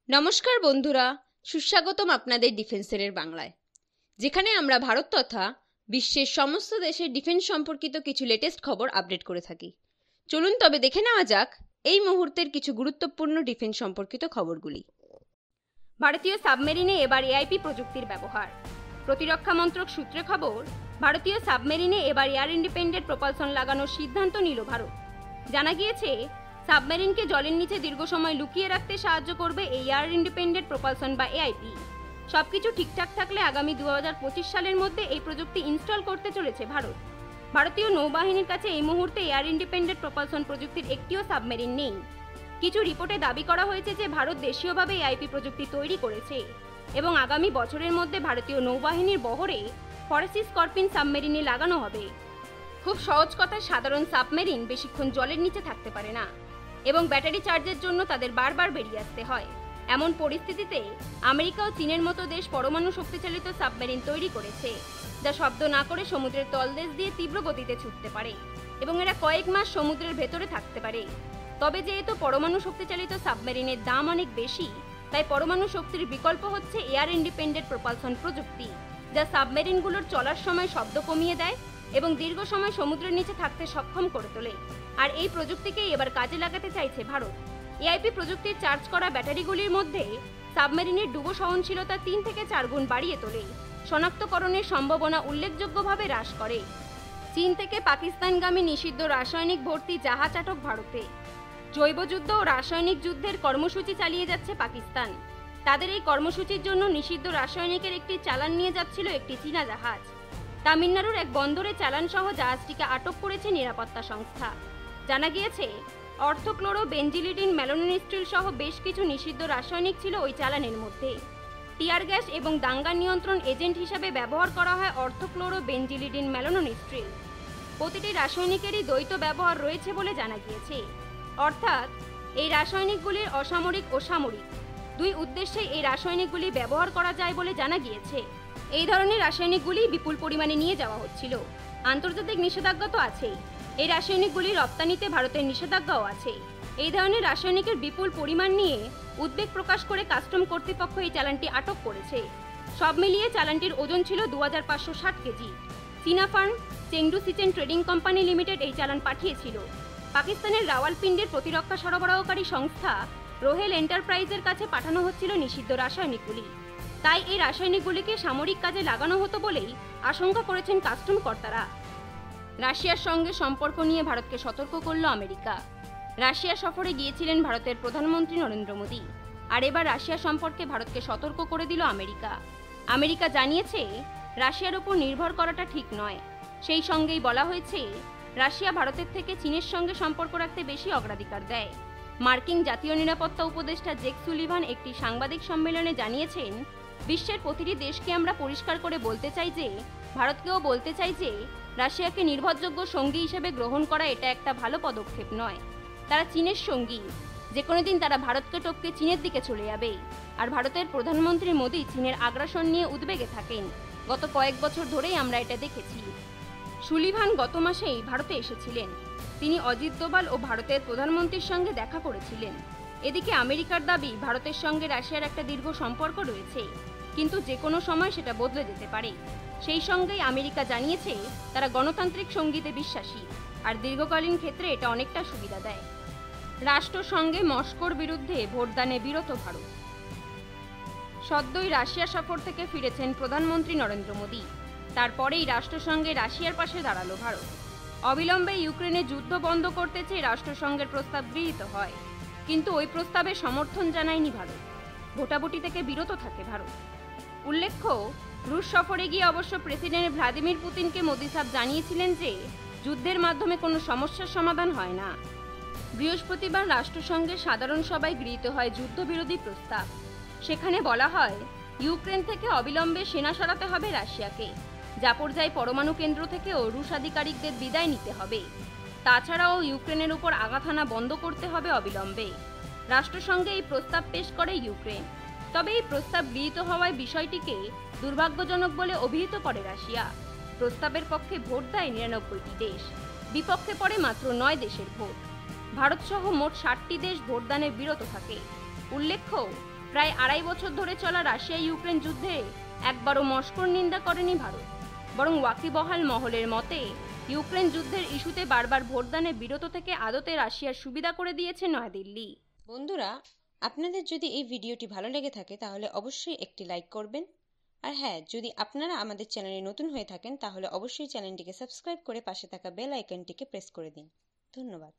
নমস্কার বন্ধুরা, সুস্বাগতম আপনাদের ডিফেন্সের বাংলায়, যেখানে আমরা ভারত তথা বিশ্বের সমস্ত দেশের ডিফেন্স সম্পর্কিত কিছু লেটেস্ট খবর আপডেট করে থাকি। চলুন তবে দেখে নেওয়া যাক এই মুহূর্তের কিছু গুরুত্বপূর্ণ ডিফেন্স সম্পর্কিত খবরগুলি। ভারতীয় সাবমেরিনে এবার এআইপি প্রযুক্তির ব্যবহার। প্রতিরক্ষা মন্ত্রক সূত্রে খবর, ভারতীয় সাবমেরিনে এবার এয়ার ইন্ডিপেন্ডেন্ট প্রপালশন লাগানোর সিদ্ধান্ত নিল ভারত। জানা গিয়েছে, সাবমেরিনকে জলের নিচে দীর্ঘ সময় লুকিয়ে রাখতে সাহায্য করবে এই এয়ার ইন্ডিপেন্ডেন্ট প্রপালশন বা এআইপি। সবকিছু ঠিকঠাক থাকলে আগামী 2025 সালের মধ্যে এই প্রযুক্তি ইনস্টল করতে চলেছে ভারত। ভারতীয় নৌবাহিনীর কাছে এই মুহূর্তে এয়ার ইন্ডিপেন্ডেন্ট প্রপালশন প্রযুক্তির একটিও সাবমেরিন নেই। কিছু রিপোর্টে দাবি করা হয়েছে যে ভারত দেশীয়ভাবে এআইপি প্রযুক্তি তৈরি করেছে এবং আগামী বছরের মধ্যে ভারতীয় নৌবাহিনীর বহরে ফরাসি স্করপিন সাবমেরিনে লাগানো হবে। খুব সহজ কথায়, সাধারণ সাবমেরিন বেশিক্ষণ জলের নিচে থাকতে পারে না এবং ব্যাটারি চার্জের জন্য তাদের বারবার বেরিয়ে আসতে হয়। এমন পরিস্থিতিতে আমেরিকা ও চীনের মতো দেশ পরমাণু শক্তিচালিত সাবমেরিন তৈরি করেছে, যা শব্দ না করে সমুদ্রের তলদেশ দিয়ে তীব্র গতিতে ছুটতে পারে এবং এরা কয়েক মাস সমুদ্রের ভেতরে থাকতে পারে। তবে যেহেতু পরমাণু শক্তিচালিত সাবমেরিনের দাম অনেক বেশি, তাই পরমাণু শক্তির বিকল্প হচ্ছে এয়ার ইন্ডিপেন্ডেন্ট প্রপালশন প্রযুক্তি, যা সাবমেরিনগুলোর চলার সময় শব্দ কমিয়ে দেয় এবং দীর্ঘ সময় সমুদ্রের নিচে থাকতে সক্ষম করে তোলে। আর এই প্রযুক্তিকেই এবার কাজে লাগাতে চাইছে ভারত। এআইপি প্রযুক্তির চার্জ করা ব্যাটারিগুলির মধ্যে সাবমেরিনের ডুবো সহনশীলতা 3 থেকে 4 গুণ বাড়িয়ে তোলে, শনাক্তকরণের সম্ভাবনা উল্লেখযোগ্যভাবে হ্রাস করে। চীন থেকে পাকিস্তানগামী নিষিদ্ধ রাসায়নিক ভর্তি জাহাজ আটক ভারতে। জৈবযুদ্ধ ও রাসায়নিক যুদ্ধের কর্মসূচি চালিয়ে যাচ্ছে পাকিস্তান। তাদের এই কর্মসূচির জন্য নিষিদ্ধ রাসায়নিকের একটি চালান নিয়ে যাচ্ছিল একটি চীনা জাহাজ। তামিলনাড়ুর এক বন্দরে চালান সহ জাহাজটিকে আটক করেছে নিরাপত্তা সংস্থা। জানা গিয়েছে, অর্থোক্লোরো বেঞ্জিলিডিন ম্যালোনিস্ট্রিল সহ বেশ কিছু নিষিদ্ধ রাসায়নিক ছিল ওই চালানের মধ্যে। টিয়ার গ্যাস এবং দাঙ্গা নিয়ন্ত্রণ এজেন্ট হিসাবে ব্যবহার করা হয় অর্থোক্লোরো বেঞ্জিলিডিন ম্যালোনিস্ট্রিল। প্রতিটি রাসায়নিকেরই দ্বৈত ব্যবহার রয়েছে বলে জানা গিয়েছে, অর্থাৎ এই রাসায়নিকগুলির অসামরিক ও সামরিক দুই উদ্দেশ্যে এই রাসায়নিকগুলি ব্যবহার করা যায় বলে জানা গিয়েছে। এই ধরনের রাসায়নিকগুলি বিপুল পরিমাণে নিয়ে যাওয়া হচ্ছিল। আন্তর্জাতিক নিষেধাজ্ঞা তো আছেই, এই রাসায়নিকগুলি রপ্তানিতে ভারতের নিষেধাজ্ঞাও আছে। এই ধরনের রাসায়নিকের বিপুল পরিমাণ নিয়ে উদ্বেগ প্রকাশ করে কাস্টম কর্তৃপক্ষ এই চালানটি আটক করেছে। সব মিলিয়ে চালানটির ওজন ছিল 2560 কেজি। চীনা firm Chengdu Sichen trading company limited এই চালান পাঠিয়েছিল। পাকিস্তানের রাওয়ালপিন্ডির প্রতিরক্ষা সরবরাহকারী সংস্থা রোহেল এন্টারপ্রাইজের কাছে পাঠানো হচ্ছিল নিষিদ্ধ রাসায়নিকগুলি। তাই এই রাসায়নিকগুলিকে সামরিক কাজে লাগানো হতো বলেই আশঙ্কা করেছেন কাস্টম কর্তারা। রাশিয়ার সঙ্গে সম্পর্ক নিয়ে ভারতকে সতর্ক করল আমেরিকা। রাশিয়া সফরে গিয়েছিলেন ভারতের প্রধানমন্ত্রী নরেন্দ্র মোদী, আর এবার রাশিয়া সম্পর্কে ভারতকে সতর্ক করে দিল আমেরিকা। আমেরিকা জানিয়েছে, রাশিয়ার উপর নির্ভর করাটা ঠিক নয়। সেই সঙ্গেই বলা হয়েছে, রাশিয়া ভারতের থেকে চীনের সঙ্গে সম্পর্ক রাখতে বেশি অগ্রাধিকার দেয়। মার্কিন জাতীয় নিরাপত্তা উপদেষ্টা জেক সুলিভান একটি সাংবাদিক সম্মেলনে জানিয়েছেন, বিশ্বের প্রতিটি দেশকে আমরা পরিষ্কার করে বলতে চাই যে, ভারতকেও বলতে চাই যে, রাশিয়াকে নির্ভরযোগ্য সঙ্গী হিসেবে গ্রহণ করা এটা একটা ভালো পদক্ষেপ নয়। তারা চীনের সঙ্গী, যে কোনো দিন তারা ভারতকে টপকে চীনের দিকে চলে যাবে। আর ভারতের প্রধানমন্ত্রী মোদী চীনের আগ্রাসন নিয়ে উদ্বেগে থাকেন। গত কয়েক বছর ধরেই আমরা এটা দেখেছি। সুলিভান গত মাসেই ভারতে এসেছিলেন। তিনি অজিত দোভাল ও ভারতের প্রধানমন্ত্রীর সঙ্গে দেখা করেছিলেন। এদিকে আমেরিকার দাবি, ভারতের সঙ্গে রাশিয়ার একটা দীর্ঘ সম্পর্ক রয়েছে, কিন্তু যে কোনো সময় সেটা বদলে যেতে পারে। সেই সঙ্গেই আমেরিকা জানিয়েছে, তারা গণতান্ত্রিক সঙ্গীতে বিশ্বাসী, আর দীর্ঘকালীন ক্ষেত্রে এটা অনেকটা সুবিধা দেয়। রাষ্ট্রসংঘে মস্কোর বিরুদ্ধে ভোটদানে বিরত ভারত। সদ্যই রাশিয়া সফর থেকে ফিরেছেন প্রধানমন্ত্রী নরেন্দ্র মোদী। তারপরেই রাষ্ট্রসংঘে রাশিয়ার পাশে দাঁড়ালো ভারত। অবিলম্বে ইউক্রেনে যুদ্ধ বন্ধ করতে চেয়ে রাষ্ট্রসংঘের প্রস্তাব গৃহীত হয়, কিন্তু ওই প্রস্তাবে সমর্থন জানায়নি ভারত। ভোটাভুটি থেকে বিরত থাকে ভারত। উল্লেখ্য, রুশ সফরে গিয়ে অবশ্য প্রেসিডেন্ট ভ্লাদিমির পুতিনকে মোদী সাহেব জানিয়েছিলেন যে, যুদ্ধের মাধ্যমে কোনো সমস্যার সমাধান হয় না। বৃহস্পতিবার রাষ্ট্রসংঘের সাধারণ সভায় গৃহীত হয় যুদ্ধবিরোধী প্রস্তাব। সেখানে বলা হয়, ইউক্রেন থেকে অবিলম্বে সেনা সরাতে হবে রাশিয়াকে। জাপোরজাই পরমাণু কেন্দ্র থেকেও রুশ আধিকারিকদের বিদায় নিতে হবে। তাছাড়াও ইউক্রেনের উপর আঘাত হানা বন্ধ করতে হবে অবিলম্বে। রাষ্ট্রসংঘে এই প্রস্তাব পেশ করে ইউক্রেন। তবে এই প্রস্তাব গৃহীত হওয়ায় বিষয়টিকে দুর্ভাগ্যজনক বলে অভিহিত করে রাশিয়া। প্রস্তাবের পক্ষে ভোট দেয় 99টি দেশ, বিপক্ষে পড়ে মাত্র 9 দেশের ভোট। ভারতসহ মোট 60টি দেশ ভোটদানে বিরত থাকে। উল্লেখ্য, প্রায় 2.5 বছর ধরে চলা রাশিয়া ইউক্রেন যুদ্ধে একবারও মস্কোর নিন্দা করেনি ভারত, বরং ওয়াকিবহাল মহলের মতে ইউক্রেন যুদ্ধের ইস্যুতে বারবার ভোটদানে বিরত থেকে আদতে রাশিয়ার সুবিধা করে দিয়েছে নয়াদিল্লি। বন্ধুরা, আপনাদের যদি এই ভিডিওটি ভালো লেগে থাকে তাহলে অবশ্যই একটি লাইক করবেন। আর হ্যাঁ, যদি আপনারা আমাদের চ্যানেলে নতুন হয়ে থাকেন তাহলে অবশ্যই চ্যানেলটিকে সাবস্ক্রাইব করে পাশে থাকা বেল আইকনটিকে প্রেস করে দিন। ধন্যবাদ।